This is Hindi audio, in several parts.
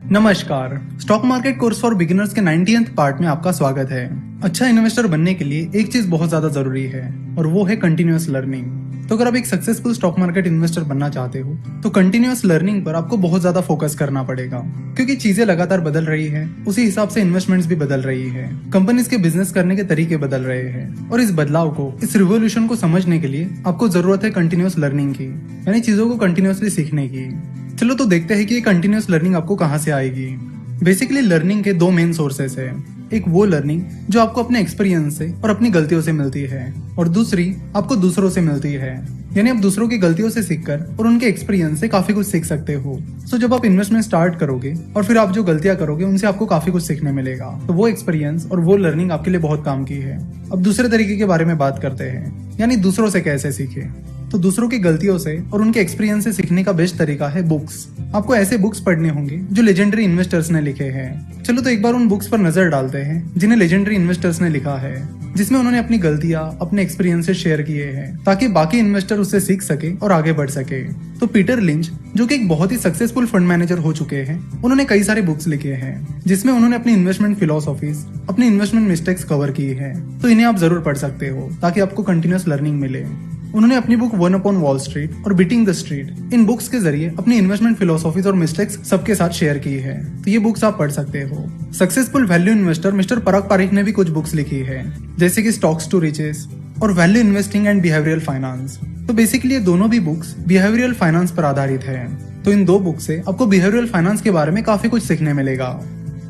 नमस्कार। Stock market course for beginners के 90th पार्ट में आपका स्वागत है। अच्छा इन्वेस्टर बनने के लिए एक चीज बहुत ज्यादा जरूरी है और वो है कंटिन्यूअस लर्निंग। तो अगर आप एक सक्सेसफुल स्टॉक मार्केट इन्वेस्टर बनना चाहते हो तो कंटिन्यूअस लर्निंग पर आपको बहुत ज्यादा फोकस करना पड़ेगा, क्योंकि चीजें लगातार बदल रही है, उसी हिसाब से इन्वेस्टमेंट्स भी बदल रही है, कंपनीज के बिजनेस करने के तरीके बदल रहे हैं और इस बदलाव को, इस रिवोल्यूशन को समझने के लिए आपको जरूरत है कंटिन्यूअस लर्निंग की, यानी चीजों को कंटिन्यूअसली सीखने की। चलो तो देखते हैं कि ये कंटिन्यूअस लर्निंग आपको कहाँ से आएगी। बेसिकली लर्निंग के दो मेन सोर्सेस है। एक वो लर्निंग जो आपको अपने एक्सपीरियंस से और अपनी गलतियों से मिलती है, और दूसरी आपको दूसरों से मिलती है, यानी आप दूसरों की गलतियों से सीखकर और उनके एक्सपीरियंस से काफी कुछ सीख सकते हो। सो जब आप इन्वेस्टमेंट स्टार्ट करोगे और फिर आप जो गलतियां करोगे उनसे आपको काफी कुछ सीखने मिलेगा, तो वो एक्सपीरियंस और वो लर्निंग आपके लिए बहुत काम की है। अब दूसरे तरीके के बारे में बात करते हैं, यानी दूसरों से कैसे सीखे। तो दूसरों की गलतियों से और उनके एक्सपीरियंस से सीखने का बेस्ट तरीका है बुक्स। आपको ऐसे बुक्स पढ़ने होंगे जो लेजेंडरी इन्वेस्टर्स ने लिखे हैं। चलो तो एक बार उन बुक्स पर नजर डालते हैं जिन्हें लेजेंडरी इन्वेस्टर्स ने लिखा है, जिसमें उन्होंने अपनी गलतियां, अपने एक्सपीरियंसेस शेयर किए हैं ताकि बाकी इन्वेस्टर उससे सीख सके और आगे बढ़ सके। तो पीटर लिंच, जो कि एक बहुत ही सक्सेसफुल फंड मैनेजर हो चुके हैं, उन्होंने कई सारे बुक्स लिखे हैं जिसमें उन्होंने अपनी इन्वेस्टमेंट फिलोसॉफीज, अपनी इन्वेस्टमेंट मिस्टेक्स कवर की है। तो इन्हें आप जरूर पढ़ सकते हो ताकि आपको कंटिन्यूअस लर्निंग मिले। उन्होंने अपनी book one upon wall street और बीटिंग द स्ट्रीट, इन बुक्स के जरिए अपनी इन्वेस्टमेंट फिलोसॉफीज और मिस्टेक्स सबके साथ शेयर की है। तो ये बुक्स आप पढ़ सकते हो। सक्सेसफुल वैल्यू इन्वेस्टर मिस्टर पराग पारिख ने भी कुछ बुक्स लिखी है, जैसे कि स्टॉक्स टू रिचेस और value investing and behavioural finance. तो बेसिकली ये दोनों भी बुक्स बिहेवियरल फाइनेंस पर आधारित है। तो इन दो बुक से आपको बिहेवियरल फाइनेंस के बारे में काफी कुछ सीखने मिलेगा।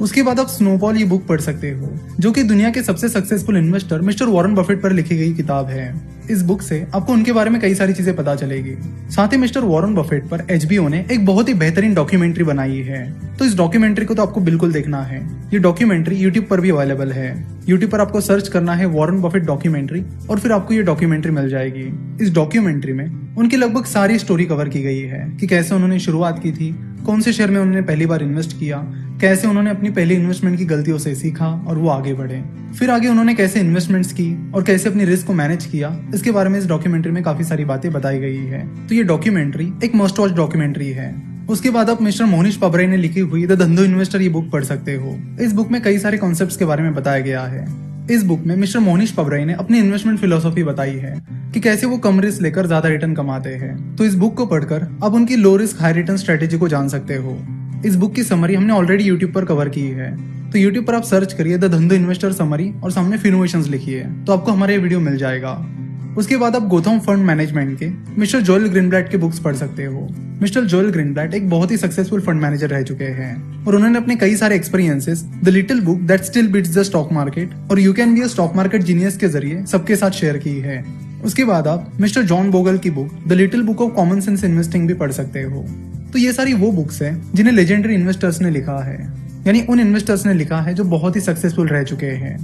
उसके बाद आप स्नोबॉल ये बुक पढ़ सकते हो, जो कि दुनिया के सबसे successful investor mister Warren Buffett पर लिखी गई किताब है। इस बुक से आपको उनके बारे में कई सारी चीजें पता चलेगी। साथ ही मिस्टर वॉरेन बफेट पर HBO ने एक बहुत ही बेहतरीन डॉक्यूमेंट्री बनाई है। तो इस डॉक्यूमेंट्री को तो आपको बिल्कुल देखना है। ये डॉक्यूमेंट्री यूट्यूब पर भी अवेलेबल है। यूट्यूब पर आपको सर्च करना है वॉरेन बफेट डॉक्यूमेंट्री और फिर आपको ये डॉक्यूमेंट्री मिल जाएगी। इस डॉक्यूमेंट्री में उनकी लगभग सारी स्टोरी कवर की गई है कि कैसे उन्होंने शुरुआत की थी, कौन से शेयर में उन्होंने पहली बार इन्वेस्ट किया, कैसे उन्होंने अपनी पहली इन्वेस्टमेंट की गलतियों से सीखा और वो आगे बढ़े, फिर आगे उन्होंने कैसे इन्वेस्टमेंट्स की और कैसे अपनी रिस्क को मैनेज किया। इसके बारे में इस डॉक्यूमेंट्री में काफी सारी बातें बताई गई है। तो ये डॉक्यूमेंट्री एक मस्ट वॉच डॉक्यूमेंट्री है। उसके बाद आप मिस्टर मोहनीश पबराई ने लिखी हुई द धंधो इन्वेस्टर ये बुक पढ़ सकते हो। इस बुक में कई सारे कॉन्सेप्ट्स के बारे में बताया गया है। इस बुक में मिस्टर मोहनीश पबराई ने अपनी इन्वेस्टमेंट फिलोसॉफी बताई है कि कैसे वो कम रिस्क लेकर ज्यादा रिटर्न कमाते हैं। तो इस बुक को पढ़कर आप उनकी low risk high return strategy को जान सकते हो। इस बुक की समरी हमने ऑलरेडी यूट्यूब पर कवर की है। तो यूट्यूब पर आप सर्च करिए द धंधो इन्वेस्टर समरी और सामने फिनोवेशंस लिखिए, तो आपको हमारा ये वीडियो मिल जाएगा। उसके बाद आप गोथम फंड मैनेजमेंट के मिस्टर जोएल ग्रीनब्लैट के बुक्स पढ़ सकते हो। मिस्टर जोएल ग्रीनब्लैट एक बहुत ही सक्सेसफुल फंड मैनेजर रह चुके हैं और उन्होंने अपने कई सारे experiences the little book that still beats the stock market और you can be a stock market genius के जरिए सबके साथ शेयर की है। उसके बाद आप मिस्टर जॉन बोगल की book the little book of common sense investing भी पढ़ सकते हो। तो ये सारी वो बुक्स हैं जिन्हें लेजेंडरी इन्वेस्टर्स ने लिखा है, यानी उन इन्वेस्टर्स ने लिखा है जो बहुत ही सक्सेसफुल रह चुके हैं।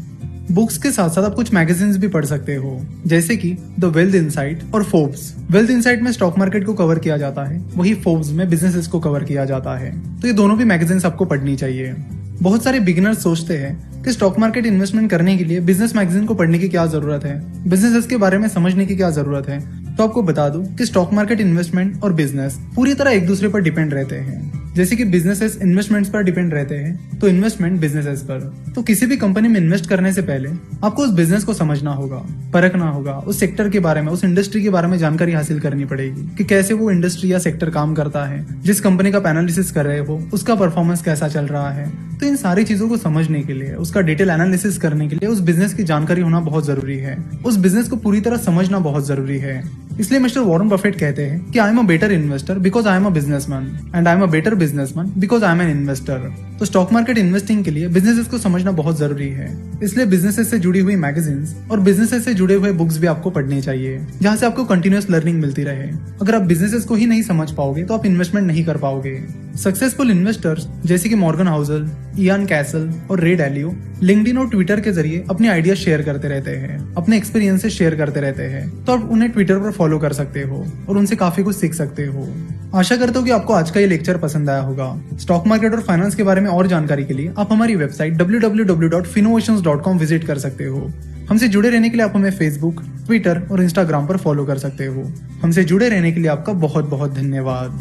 बुक्स के साथ साथ आप कुछ मैगजीन्स भी पढ़ सकते हो, जैसे कि द वेल्थ इनसाइट और फोर्ब्स। वेल्थ इनसाइट में स्टॉक मार्केट को कवर किया जाता है, वही फोर्ब्स में बिजनेसेस को कवर किया जाता है। तो ये दोनों भी मैगजीन्स आपको पढ़नी चाहिए। बहुत सारे बिगिनर्स सोचते हैं कि स्टॉक मार्केट इन्वेस्टमेंट करने के लिए बिजनेस मैगजीन को पढ़ने की क्या जरूरत है, बिजनेसेस के बारे में समझने की क्या जरूरत है। तो आपको बता दूं कि स्टॉक मार्केट इन्वेस्टमेंट और बिजनेस पूरी तरह एक दूसरे पर डिपेंड रहते हैं। जैसे कि बिजनेसेस इन्वेस्टमेंट्स पर डिपेंड रहते हैं, तो इन्वेस्टमेंट बिजनेसेस पर। तो किसी भी कंपनी में इन्वेस्ट करने से पहले आपको उस बिजनेस को समझना होगा, परखना होगा, उस सेक्टर के बारे में, उस इंडस्ट्री के बारे में जानकारी हासिल करनी पड़ेगी कि कैसे वो इंडस्ट्री या सेक्टर काम करता है। जिस कंपनी का एनालिसिस कर रहे हो उसका परफॉर्मेंस कैसा चल रहा है। तो इन सारी चीजों को समझने के लिए, उसका डिटेल एनालिसिस करने के लिए उस बिजनेस की जानकारी होना बहुत जरूरी है। उस बिजनेस को पूरी तरह समझना बहुत जरूरी है। इसलिए मिस्टर वॉरेन बफेट कहते हैं कि I am a better investor because I am a businessman and I am a better businessman because I am an investor. तो स्टॉक मार्केट इन्वेस्टिंग के लिए बिजनेसेस को समझना बहुत जरूरी है। इसलिए बिजनेसेस से जुड़ी हुई मैगजीन्स और बिजनेसेस से जुड़े हुए बुक्स भी आपको पढ़नी चाहिए, जहां से आपको कंटिन्यूअस लर्निंग मिलती रहे। अगर आप बिजनेसेस को ही नहीं समझ पाओगे तो आप इन्वेस्टमेंट नहीं कर पाओगे। सक्सेसफुल इन्वेस्टर्स जैसे कि मॉर्गन हाउसल, इयान कैसल और रे डैलियो लिंक्डइन और ट्विटर के जरिए अपने आइडिया शेयर करते रहते हैं, अपने एक्सपीरियंसेस शेयर करते रहते हैं। तो आप उन्हें ट्विटर पर फॉलो कर सकते हो और उनसे काफी कुछ सीख सकते हो। आशा करता हूँ कि आपको आज का ये लेक्चर पसंद आया होगा। स्टॉक मार्केट और फाइनेंस के बारे में और जानकारी के लिए आप हमारी वेबसाइट www.finnovations.com विजिट कर सकते हो। हमसे जुड़े रहने के लिए आप हमें फेसबुक, ट्विटर और इंस्टाग्राम पर फॉलो कर सकते हो। हमसे जुड़े रहने के लिए आपका बहुत बहुत धन्यवाद।